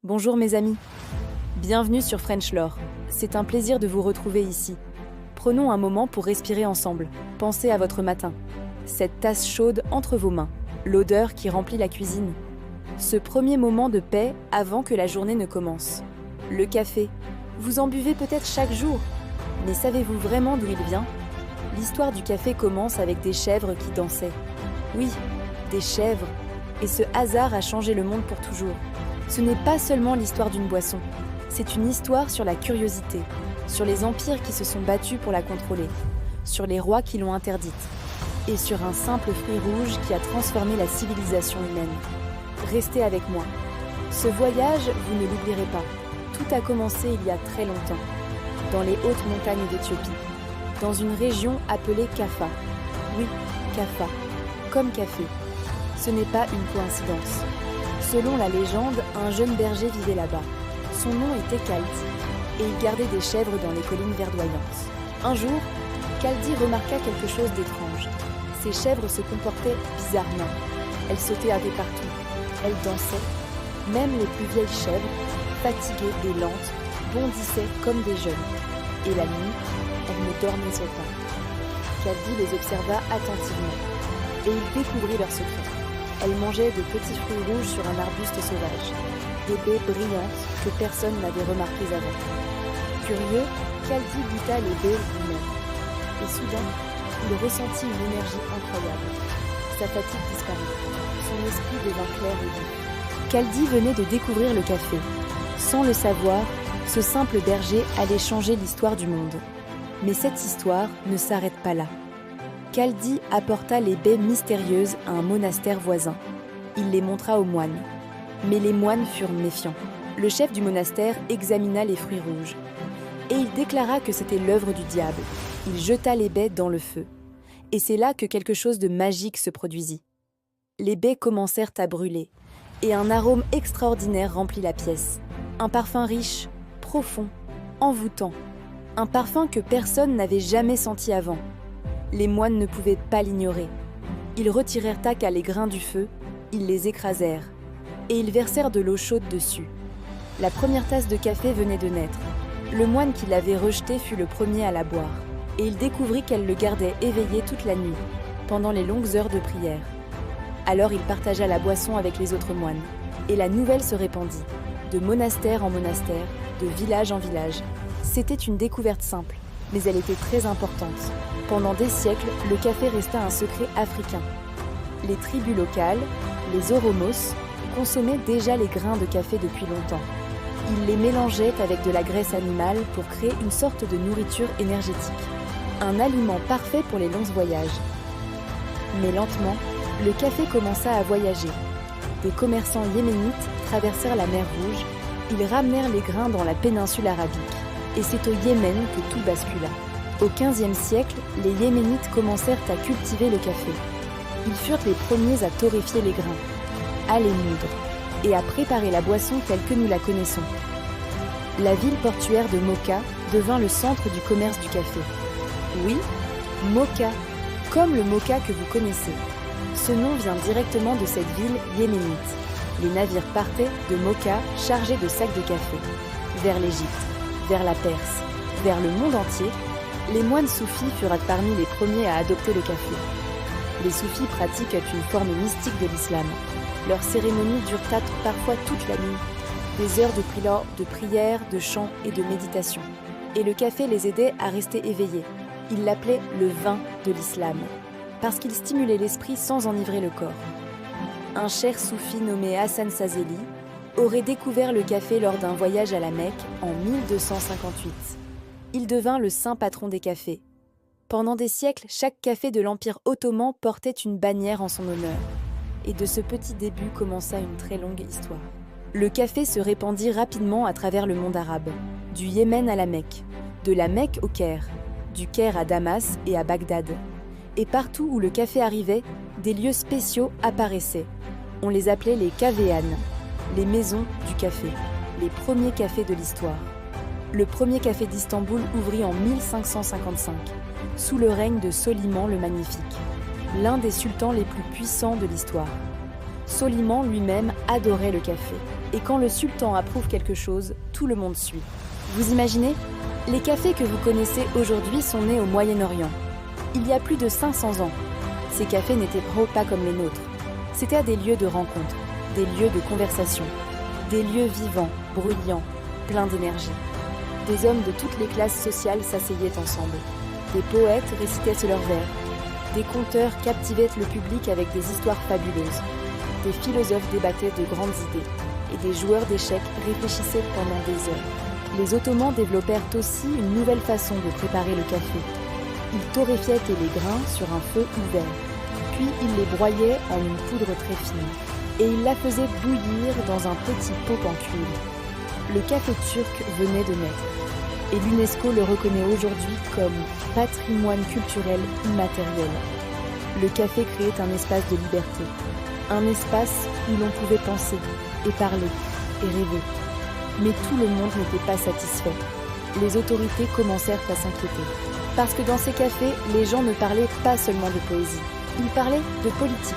Bonjour mes amis, bienvenue sur French Lore. C'est un plaisir de vous retrouver ici. Prenons un moment pour respirer ensemble. Pensez à votre matin. Cette tasse chaude entre vos mains, l'odeur qui remplit la cuisine. Ce premier moment de paix avant que la journée ne commence. Le café, vous en buvez peut-être chaque jour, mais savez-vous vraiment d'où il vient ? L'histoire du café commence avec des chèvres qui dansaient. Oui, des chèvres. Et ce hasard a changé le monde pour toujours. Ce n'est pas seulement l'histoire d'une boisson, c'est une histoire sur la curiosité, sur les empires qui se sont battus pour la contrôler, sur les rois qui l'ont interdite, et sur un simple fruit rouge qui a transformé la civilisation humaine. Restez avec moi. Ce voyage, vous ne l'oublierez pas. Tout a commencé il y a très longtemps, dans les hautes montagnes d'Éthiopie, dans une région appelée Kaffa. Oui, Kaffa, comme café. Ce n'est pas une coïncidence. Selon la légende, un jeune berger vivait là-bas. Son nom était Kaldi, et il gardait des chèvres dans les collines verdoyantes. Un jour, Kaldi remarqua quelque chose d'étrange. Ces chèvres se comportaient bizarrement. Elles sautaient un peu partout. Elles dansaient. Même les plus vieilles chèvres, fatiguées et lentes, bondissaient comme des jeunes. Et la nuit, elles ne dormaient pas. Kaldi les observa attentivement, et il découvrit leur secret. Elles mangeaient de petits fruits rouges sur un arbuste sauvage, des baies brillantes que personne n'avait remarquées avant. Curieux, Kaldi goûta les baies lui-même. Et soudain, il ressentit une énergie incroyable. Sa fatigue disparut, son esprit devint clair et vif. Kaldi venait de découvrir le café. Sans le savoir, ce simple berger allait changer l'histoire du monde. Mais cette histoire ne s'arrête pas là. Kaldi apporta les baies mystérieuses à un monastère voisin. Il les montra aux moines. Mais les moines furent méfiants. Le chef du monastère examina les fruits rouges. Et il déclara que c'était l'œuvre du diable. Il jeta les baies dans le feu. Et c'est là que quelque chose de magique se produisit. Les baies commencèrent à brûler. Et un arôme extraordinaire remplit la pièce. Un parfum riche, profond, envoûtant. Un parfum que personne n'avait jamais senti avant. Les moines ne pouvaient pas l'ignorer. Ils retirèrent à les grains du feu, ils les écrasèrent, et ils versèrent de l'eau chaude dessus. La première tasse de café venait de naître. Le moine qui l'avait rejetée fut le premier à la boire, et il découvrit qu'elle le gardait éveillé toute la nuit, pendant les longues heures de prière. Alors il partagea la boisson avec les autres moines, et la nouvelle se répandit, de monastère en monastère, de village en village. C'était une découverte simple, mais elle était très importante. Pendant des siècles, le café resta un secret africain. Les tribus locales, les Oromos, consommaient déjà les grains de café depuis longtemps. Ils les mélangeaient avec de la graisse animale pour créer une sorte de nourriture énergétique. Un aliment parfait pour les longs voyages. Mais lentement, le café commença à voyager. Des commerçants yéménites traversèrent la mer Rouge. Ils ramenèrent les grains dans la péninsule arabique. Et c'est au Yémen que tout bascula. Au XVe siècle, les Yéménites commencèrent à cultiver le café. Ils furent les premiers à torréfier les grains, à les moudre et à préparer la boisson telle que nous la connaissons. La ville portuaire de Moka devint le centre du commerce du café. Oui, Moka, comme le moka que vous connaissez. Ce nom vient directement de cette ville yéménite. Les navires partaient de Moka chargés de sacs de café, vers l'Égypte, vers la Perse, vers le monde entier. Les moines soufis furent parmi les premiers à adopter le café. Les soufis pratiquent une forme mystique de l'islam. Leurs cérémonies durent parfois toute la nuit, des heures de prière, de chant et de méditation. Et le café les aidait à rester éveillés. Ils l'appelaient le vin de l'islam, parce qu'il stimulait l'esprit sans enivrer le corps. Un cheikh soufi nommé Hassan Sazeli aurait découvert le café lors d'un voyage à la Mecque en 1258. Il devint le saint patron des cafés. Pendant des siècles, chaque café de l'Empire ottoman portait une bannière en son honneur. Et de ce petit début commença une très longue histoire. Le café se répandit rapidement à travers le monde arabe, du Yémen à la Mecque, de la Mecque au Caire, du Caire à Damas et à Bagdad. Et partout où le café arrivait, des lieux spéciaux apparaissaient. On les appelait les kavéanes, les maisons du café, les premiers cafés de l'histoire. Le premier café d'Istanbul ouvrit en 1555, sous le règne de Soliman le Magnifique, l'un des sultans les plus puissants de l'histoire. Soliman lui-même adorait le café. Et quand le sultan approuve quelque chose, tout le monde suit. Vous imaginez ? Les cafés que vous connaissez aujourd'hui sont nés au Moyen-Orient. Il y a plus de 500 ans. Ces cafés n'étaient pas comme les nôtres. C'étaient des lieux de rencontre, des lieux de conversation, des lieux vivants, bruyants, pleins d'énergie. Des hommes de toutes les classes sociales s'asseyaient ensemble. Des poètes récitaient leurs vers. Des conteurs captivaient le public avec des histoires fabuleuses. Des philosophes débattaient de grandes idées. Et des joueurs d'échecs réfléchissaient pendant des heures. Les Ottomans développèrent aussi une nouvelle façon de préparer le café. Ils torréfiaient les grains sur un feu ouvert. Puis ils les broyaient en une poudre très fine. Et ils la faisaient bouillir dans un petit pot en cuivre. Le café turc venait de naître. Et l'UNESCO le reconnaît aujourd'hui comme patrimoine culturel immatériel. Le café créait un espace de liberté. Un espace où l'on pouvait penser, et parler, et rêver. Mais tout le monde n'était pas satisfait. Les autorités commencèrent à s'inquiéter. Parce que dans ces cafés, les gens ne parlaient pas seulement de poésie. Ils parlaient de politique.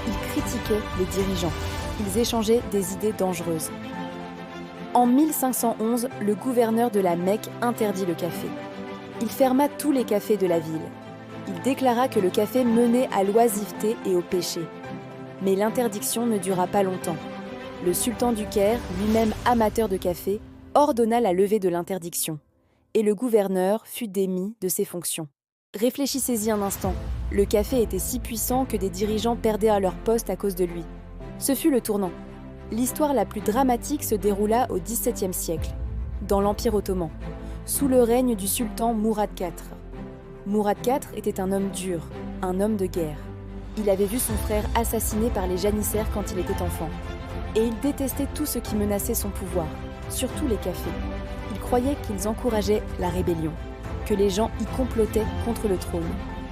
Ils critiquaient les dirigeants. Ils échangeaient des idées dangereuses. En 1511, le gouverneur de la Mecque interdit le café. Il ferma tous les cafés de la ville. Il déclara que le café menait à l'oisiveté et au péché. Mais l'interdiction ne dura pas longtemps. Le sultan du Caire, lui-même amateur de café, ordonna la levée de l'interdiction. Et le gouverneur fut démis de ses fonctions. Réfléchissez-y un instant. Le café était si puissant que des dirigeants perdaient à leur poste à cause de lui. Ce fut le tournant. L'histoire la plus dramatique se déroula au XVIIe siècle, dans l'Empire ottoman, sous le règne du sultan Mourad IV. Mourad IV était un homme dur, un homme de guerre. Il avait vu son frère assassiné par les janissaires quand il était enfant. Et il détestait tout ce qui menaçait son pouvoir, surtout les cafés. Il croyait qu'ils encourageaient la rébellion, que les gens y complotaient contre le trône,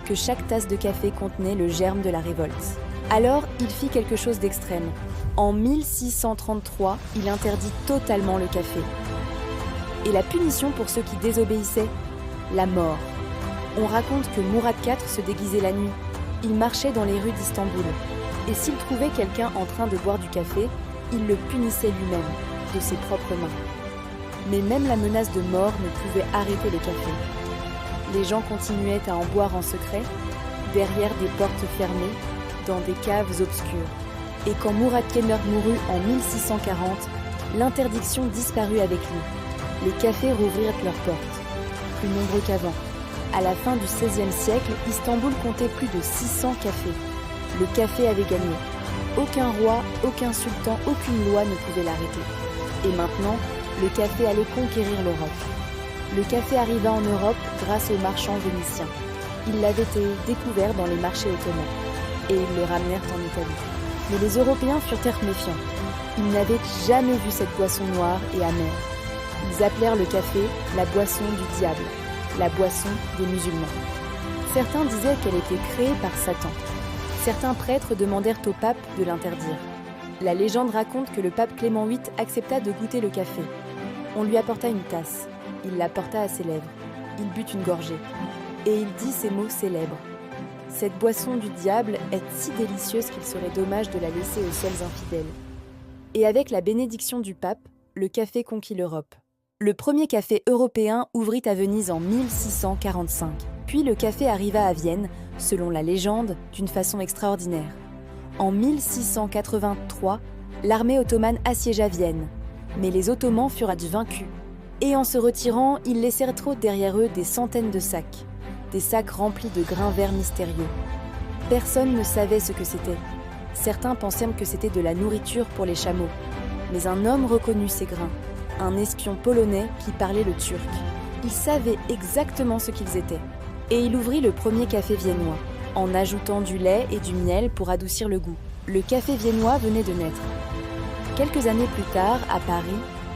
que chaque tasse de café contenait le germe de la révolte. Alors, il fit quelque chose d'extrême. En 1633, il interdit totalement le café. Et la punition pour ceux qui désobéissaient ? La mort. On raconte que Mourad IV se déguisait la nuit. Il marchait dans les rues d'Istanbul. Et s'il trouvait quelqu'un en train de boire du café, il le punissait lui-même, de ses propres mains. Mais même la menace de mort ne pouvait arrêter les cafés. Les gens continuaient à en boire en secret, derrière des portes fermées, dans des caves obscures. Et quand Mourad Kenner mourut en 1640, l'interdiction disparut avec lui. Les cafés rouvrirent leurs portes, plus nombreux qu'avant. À la fin du XVIe siècle, Istanbul comptait plus de 600 cafés. Le café avait gagné. Aucun roi, aucun sultan, aucune loi ne pouvait l'arrêter. Et maintenant, le café allait conquérir l'Europe. Le café arriva en Europe grâce aux marchands vénitiens. Ils l'avaient découvert dans les marchés ottomans. Et ils le ramenèrent en Italie. Mais les Européens furent méfiants. Ils n'avaient jamais vu cette boisson noire et amère. Ils appelèrent le café la boisson du diable, la boisson des musulmans. Certains disaient qu'elle était créée par Satan. Certains prêtres demandèrent au pape de l'interdire. La légende raconte que le pape Clément VIII accepta de goûter le café. On lui apporta une tasse. Il la porta à ses lèvres. Il but une gorgée. Et il dit ces mots célèbres. Cette boisson du diable est si délicieuse qu'il serait dommage de la laisser aux seuls infidèles. Et avec la bénédiction du pape, le café conquit l'Europe. Le premier café européen ouvrit à Venise en 1645. Puis le café arriva à Vienne, selon la légende, d'une façon extraordinaire. En 1683, l'armée ottomane assiégea Vienne. Mais les Ottomans furent vaincus. Et en se retirant, ils laissèrent trop derrière eux des centaines de sacs. Des sacs remplis de grains verts mystérieux. Personne ne savait ce que c'était. Certains pensèrent que c'était de la nourriture pour les chameaux. Mais un homme reconnut ces grains, un espion polonais qui parlait le turc. Il savait exactement ce qu'ils étaient. Et il ouvrit le premier café viennois, en ajoutant du lait et du miel pour adoucir le goût. Le café viennois venait de naître. Quelques années plus tard, à Paris,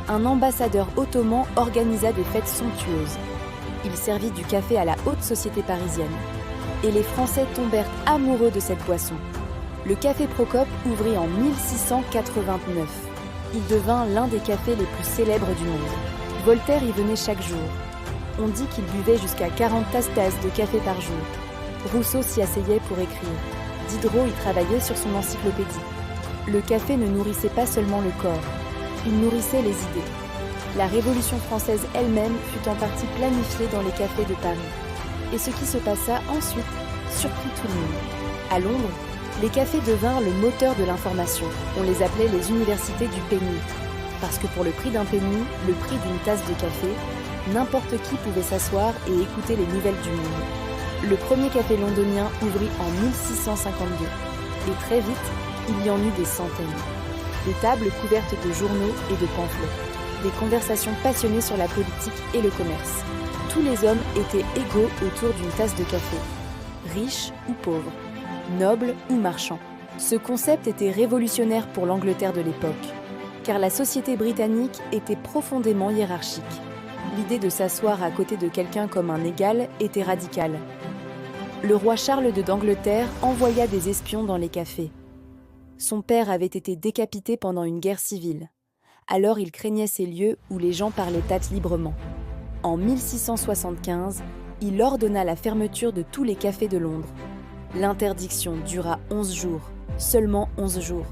un ambassadeur ottoman organisa des fêtes somptueuses. Il servit du café à la haute société parisienne. Et les Français tombèrent amoureux de cette boisson. Le café Procope ouvrit en 1689. Il devint l'un des cafés les plus célèbres du monde. Voltaire y venait chaque jour. On dit qu'il buvait jusqu'à 40 tasses de café par jour. Rousseau s'y asseyait pour écrire. Diderot y travaillait sur son encyclopédie. Le café ne nourrissait pas seulement le corps, Il nourrissait les idées. La Révolution française elle-même fut en partie planifiée dans les cafés de Paris. Et ce qui se passa ensuite surprit tout le monde. À Londres, les cafés devinrent le moteur de l'information. On les appelait les universités du penny. Parce que pour le prix d'un penny, le prix d'une tasse de café, n'importe qui pouvait s'asseoir et écouter les nouvelles du monde. Le premier café londonien ouvrit en 1652. Et très vite, il y en eut des centaines. Des tables couvertes de journaux et de pamphlets. Des conversations passionnées sur la politique et le commerce. Tous les hommes étaient égaux autour d'une tasse de café. Riches ou pauvres, nobles ou marchands. Ce concept était révolutionnaire pour l'Angleterre de l'époque, car la société britannique était profondément hiérarchique. L'idée de s'asseoir à côté de quelqu'un comme un égal était radicale. Le roi Charles d'Angleterre envoya des espions dans les cafés. Son père avait été décapité pendant une guerre civile. Alors il craignait ces lieux où les gens parlaient tâte librement. En 1675, il ordonna la fermeture de tous les cafés de Londres. L'interdiction dura 11 jours, seulement 11 jours.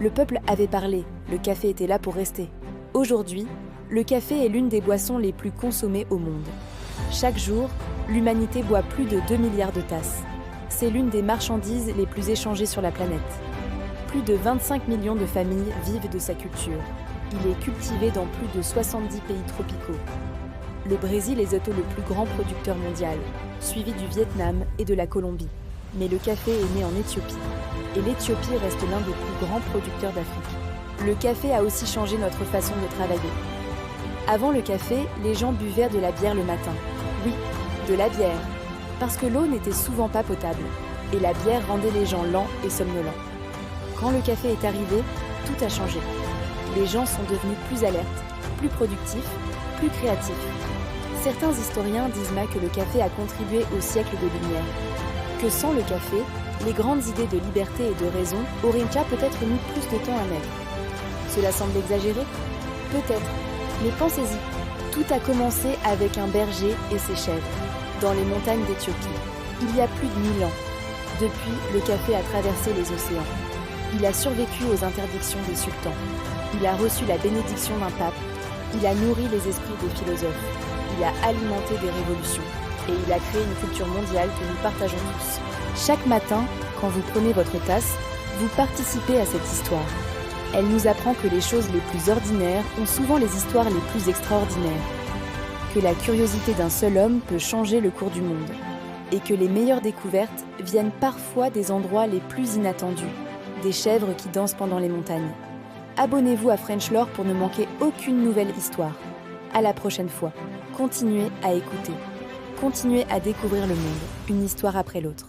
Le peuple avait parlé, le café était là pour rester. Aujourd'hui, le café est l'une des boissons les plus consommées au monde. Chaque jour, l'humanité boit plus de 2 milliards de tasses. C'est l'une des marchandises les plus échangées sur la planète. Plus de 25 millions de familles vivent de sa culture. Il est cultivé dans plus de 70 pays tropicaux. Le Brésil est le plus grand producteur mondial, suivi du Vietnam et de la Colombie. Mais le café est né en Éthiopie. Et l'Éthiopie reste l'un des plus grands producteurs d'Afrique. Le café a aussi changé notre façon de travailler. Avant le café, les gens buvaient de la bière le matin. Oui, de la bière. Parce que l'eau n'était souvent pas potable. Et la bière rendait les gens lents et somnolents. Quand le café est arrivé, tout a changé. Les gens sont devenus plus alertes, plus productifs, plus créatifs. Certains historiens disent même que le café a contribué au siècle de lumière. Que sans le café, les grandes idées de liberté et de raison auraient peut-être mis plus de temps à naître. Cela semble exagéré ? Peut-être. Mais pensez-y, tout a commencé avec un berger et ses chèvres, dans les montagnes d'Éthiopie, il y a plus de 1000 ans. Depuis, le café a traversé les océans. Il a survécu aux interdictions des sultans. Il a reçu la bénédiction d'un pape. Il a nourri les esprits des philosophes. Il a alimenté des révolutions. Et il a créé une culture mondiale que nous partageons tous. Chaque matin, quand vous prenez votre tasse, vous participez à cette histoire. Elle nous apprend que les choses les plus ordinaires ont souvent les histoires les plus extraordinaires. Que la curiosité d'un seul homme peut changer le cours du monde. Et que les meilleures découvertes viennent parfois des endroits les plus inattendus. Des chèvres qui dansent pendant les montagnes. Abonnez-vous à French Lore pour ne manquer aucune nouvelle histoire. À la prochaine fois. Continuez à écouter. Continuez à découvrir le monde, une histoire après l'autre.